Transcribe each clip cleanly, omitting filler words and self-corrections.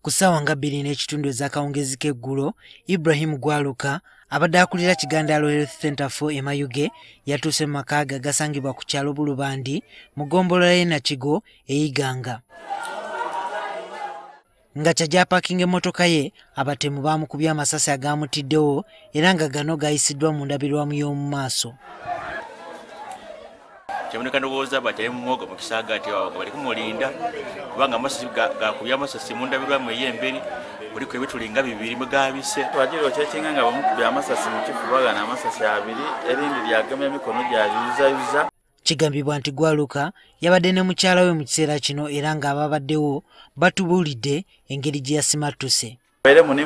Ku ssaawa nga 2:00 ez'akawungezi k'eggulo, Ibrahim Gwaluka abadde akulira Kigandaalo Health Center for Emayuge yatuuse mu maka ge agasangibwa ku kyalo Bulubandi mu ggombolola y'e Nakigo ey'Iganga. Nga kyajja paakinga emmotoka ye, abatemu baamukubye amasasi agaamutiddewo era nga gano gayisiddwa mu ndabirwamu y'omu maaso. Kyaboneka ndowooza bakyali mu mwogo mu kisaagaati bali kumulinda kubanga amasasi gakubye amasasi mu ndabirwamu ey'emberi kuliko ebitulinga 2 mugabise. Twagiriwo kyekinga nga bamukubye amasasi mu kifuba gano amasasi 2 erindi lyagemya emikono gyaliyuzayuza. Kigambibwa nti Gwaluka yabadde ne mukyala we mu kiseera kino era ng'ababaddewo batubuulidde engeri gye yasimattuse. Bairemu ne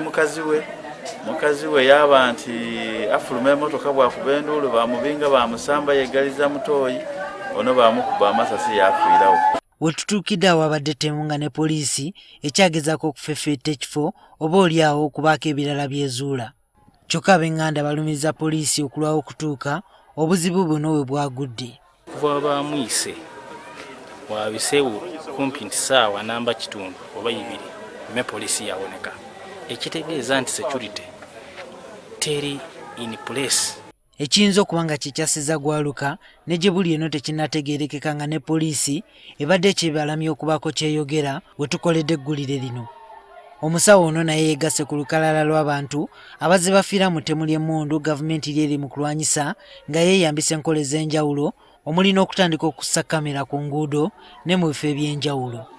mukazi we yaba nti afuluma emmotoka bwakuba enduulu bamubinga bamusamba yeggaliza mutooyi ono bamukuba amasasi yafiirawo. We tutuukidde awo abadde temu nga ne poliisi ekyagezaako okufefeeta ekifo oba oliawo okubaako ebirala byezuula. Kyokka ab'enganda balumiriza poliisi okulwawo okutuuka obuzibu buno we bwagudde. Kuva bamwise wabiseewo kumpi nti ssaawa namba kitundu oba 2 me poliisi yawoneka, ekitegeeza nti security teri in place. Ekiyinza okuba nga kikyasiza Gwaluka ne gye buli eno tekinnategeerekeka nga ne poliisi ebadde kyebalamye okubaako kyeyogera we tukoledde eggulire lino. Omusawo ono naye yeegasse ku lukalala lw'abantu abazze bafiira mu ttemu ly'emmundu gavumenti lyeri mu kulwanyisa nga yeeyambisa enkola ez'enjawulo omuli n'okutandika okussa kamera ku nguudo ne mu bifo eby'enjawulo.